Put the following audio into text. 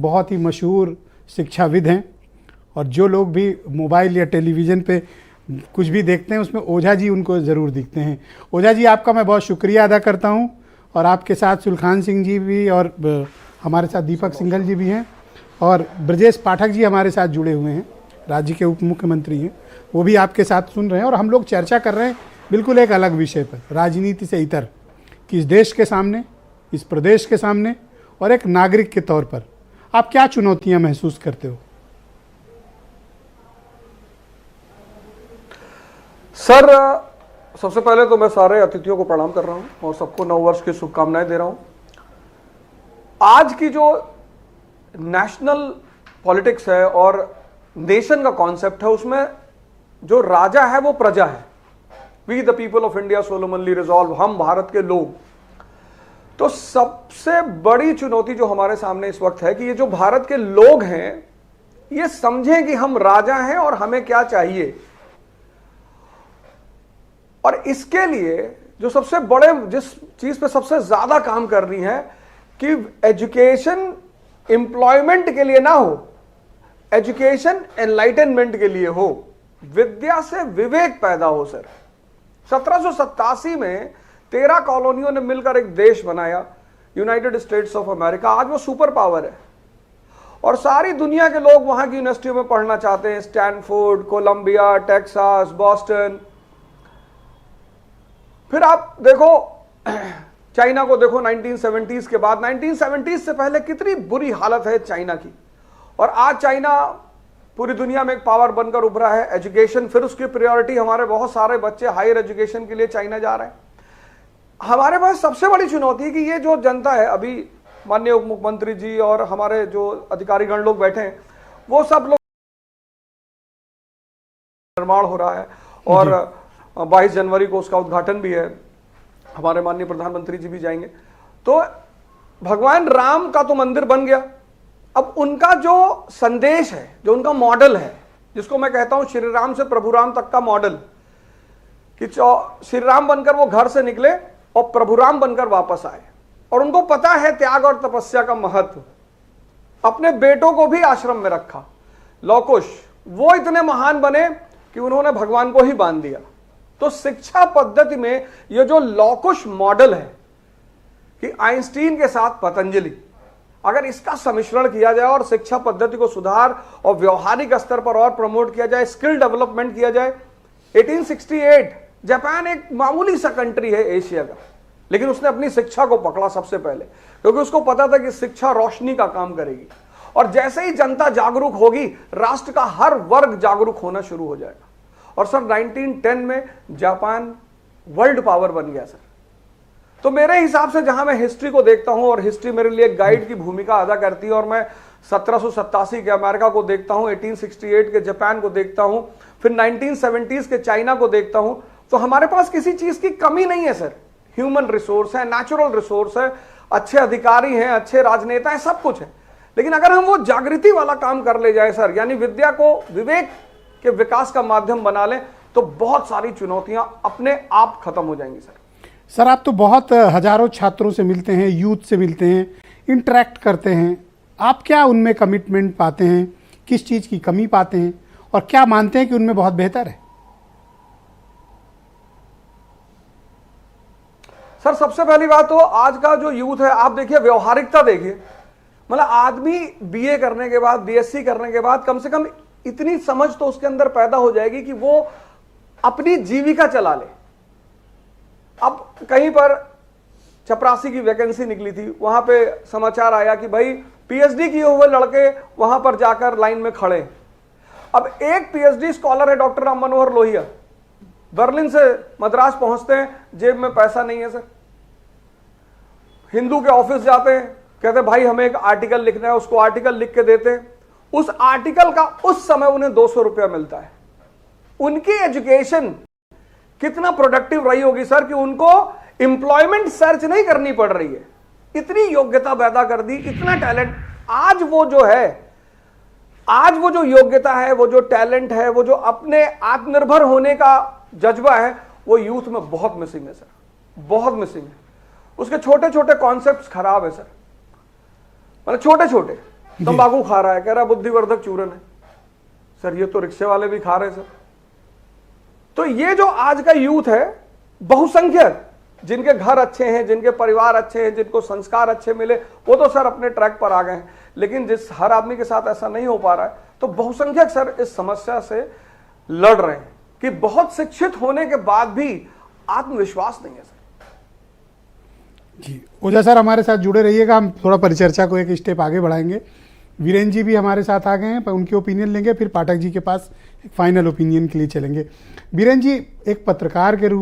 बहुत ही मशहूर शिक्षाविद हैं और जो लोग भी मोबाइल या टेलीविज़न पे कुछ भी देखते हैं उसमें ओझा जी उनको ज़रूर दिखते हैं। ओझा जी, आपका मैं बहुत शुक्रिया अदा करता हूं और आपके साथ सुलखान सिंह जी भी और हमारे साथ दीपक सिंघल जी भी हैं और ब्रजेश पाठक जी हमारे साथ जुड़े हुए हैं, राज्य के उप मुख्यमंत्री हैं, वो भी आपके साथ सुन रहे हैं और हम लोग चर्चा कर रहे हैं बिल्कुल एक अलग विषय पर, राजनीति से इतर, कि इस देश के सामने, इस प्रदेश के सामने और एक नागरिक के तौर पर आप क्या चुनौतियां महसूस करते हो? सर, सबसे पहले तो मैं सारे अतिथियों को प्रणाम कर रहा हूं और सबको नववर्ष की शुभकामनाएं दे रहा हूं। आज की जो नेशनल पॉलिटिक्स है और नेशन का कॉन्सेप्ट है, उसमें जो राजा है वो प्रजा है। We the people of India solemnly resolve, हम भारत के लोग। तो सबसे बड़ी चुनौती जो हमारे सामने इस वक्त है कि ये जो भारत के लोग हैं ये समझें कि हम राजा हैं और हमें क्या चाहिए। और इसके लिए जो सबसे बड़े, जिस चीज पे सबसे ज्यादा काम कर रही है कि एजुकेशन एम्प्लॉयमेंट के लिए ना हो, एजुकेशन एनलाइटनमेंट के लिए हो, विद्या से विवेक पैदा हो। सर, 1787 में 13 कॉलोनियों ने मिलकर एक देश बनाया, यूनाइटेड स्टेट्स ऑफ अमेरिका। आज वो सुपर पावर है और सारी दुनिया के लोग वहां की यूनिवर्सिटियों में पढ़ना चाहते हैं, स्टैनफोर्ड, कोलंबिया, टेक्सास, बॉस्टन। फिर आप देखो चाइना को, देखो 1970s के बाद, 1970s से पहले कितनी बुरी हालत है चाइना की, और आज चाइना पूरी दुनिया में एक पावर बनकर उभरा है। एजुकेशन, फिर उसकी प्रायोरिटी, हमारे बहुत सारे बच्चे हायर एजुकेशन के लिए चाइना जा रहे हैं। हमारे पास सबसे बड़ी चुनौती है कि ये जो जनता है, अभी माननीय उप मुख्यमंत्री जी और हमारे जो अधिकारीगण लोग बैठे हैं, वो सब लोग निर्माण हो रहा है और 22 जनवरी को उसका उद्घाटन भी है, हमारे माननीय प्रधानमंत्री जी भी जाएंगे। तो भगवान राम का तो मंदिर बन गया, अब उनका जो संदेश है, जो उनका मॉडल है, जिसको मैं कहता हूं श्री राम से प्रभु राम तक का मॉडल, कि श्री राम बनकर वो घर से निकले और प्रभु राम बनकर वापस आए, और उनको पता है त्याग और तपस्या का महत्व। अपने बेटों को भी आश्रम में रखा, लौकुश, वो इतने महान बने कि उन्होंने भगवान को ही बांध दिया। तो शिक्षा पद्धति में ये जो लौकुश मॉडल है कि आइंस्टीन के साथ पतंजलि, अगर इसका सम्मिश्रण किया जाए और शिक्षा पद्धति को सुधार और व्यवहारिक स्तर पर और प्रमोट किया जाए, स्किल डेवलपमेंट किया जाए। 1868 जापान एक मामूली सा कंट्री है एशिया का, लेकिन उसने अपनी शिक्षा को पकड़ा सबसे पहले, क्योंकि उसको पता था कि शिक्षा रोशनी का काम करेगी। और जैसे ही जनता जागरूक होगी, राष्ट्र का हर वर्ग जागरूक होना शुरू हो जाएगा। और सर 1910 में जापान वर्ल्ड पावर बन गया। सर, तो मेरे हिसाब से जहां मैं हिस्ट्री को देखता हूं, और हिस्ट्री मेरे लिए गाइड की भूमिका अदा करती है, और मैं 1787 के अमेरिका को देखता हूं, 1868 के जापान को देखता हूं, फिर 1970s के चाइना को देखता हूं, तो हमारे पास किसी चीज की कमी नहीं है। सर, ह्यूमन रिसोर्स है, नेचुरल रिसोर्स है, अच्छे अधिकारी हैं, अच्छे राजनेता हैं, सब कुछ है। लेकिन अगर हम वो जागृति वाला काम कर ले जाए सर, यानी विद्या को विवेक के विकास का माध्यम बना लें, तो बहुत सारी चुनौतियां अपने आप खत्म हो जाएंगी। सर, आप तो बहुत हजारों छात्रों से मिलते हैं, यूथ से मिलते हैं, इंटरेक्ट करते हैं, आप क्या उनमें कमिटमेंट पाते हैं, किस चीज़ की कमी पाते हैं और क्या मानते हैं कि उनमें बहुत बेहतर है? सर, सबसे पहली बात तो आज का जो यूथ है, आप देखिए व्यवहारिकता देखिए, मतलब आदमी बीए करने के बाद, बीएससी करने के बाद कम से कम इतनी समझ तो उसके अंदर पैदा हो जाएगी कि वो अपनी जीविका चला ले। अब कहीं पर चपरासी की वैकेंसी निकली थी, वहां पे समाचार आया कि भाई पीएचडी किए हुए लड़के वहां पर जाकर लाइन में खड़े। अब एक पीएचडी स्कॉलर है डॉक्टर राम मनोहर लोहिया, बर्लिन से मद्रास पहुंचते हैं, जेब में पैसा नहीं है। सर, हिंदू के ऑफिस जाते हैं, कहते भाई हमें एक आर्टिकल लिखना है, उसको आर्टिकल लिख के देते हैं, उस आर्टिकल का उस समय उन्हें 200 रुपया मिलता है। उनकी एजुकेशन कितना प्रोडक्टिव रही होगी सर, कि उनको एम्प्लॉयमेंट सर्च नहीं करनी पड़ रही है, इतनी योग्यता पैदा कर दी, इतना टैलेंट। आज वो जो है, आज वो जो योग्यता है, वो जो टैलेंट है, वो जो अपने आत्मनिर्भर होने का जज्बा है, वो यूथ में बहुत मिसिंग है सर, बहुत मिसिंग है। उसके छोटे छोटे कॉन्सेप्ट्स खराब है सर, मतलब छोटे छोटे, तंबाकू खा रहा है, कह रहा है बुद्धिवर्धक चूरन है। सर ये तो रिक्शे वाले भी खा रहे सर। तो ये जो आज का यूथ है बहुसंख्यक, जिनके घर अच्छे हैं, जिनके परिवार अच्छे हैं, जिनको संस्कार अच्छे मिले, वो तो सर अपने ट्रैक पर आ गए हैं। लेकिन जिस हर आदमी के साथ ऐसा नहीं हो पा रहा है, तो बहुसंख्यक सर इस समस्या से लड़ रहे हैं कि बहुत शिक्षित होने के बाद भी आत्मविश्वास नहीं है सर। जी ओझा सर हमारे साथ जुड़े रहिएगा, हम थोड़ा परिचर्चा को एक स्टेप आगे बढ़ाएंगे। वीरेंद्र जी भी हमारे साथ आ गए हैं, पर उनकी ओपिनियन लेंगे, फिर पाठक जी के पास एक फाइनल ओपिनियन के लिए चलेंगे। वीरेंद्र जी, एक पत्रकार के रूप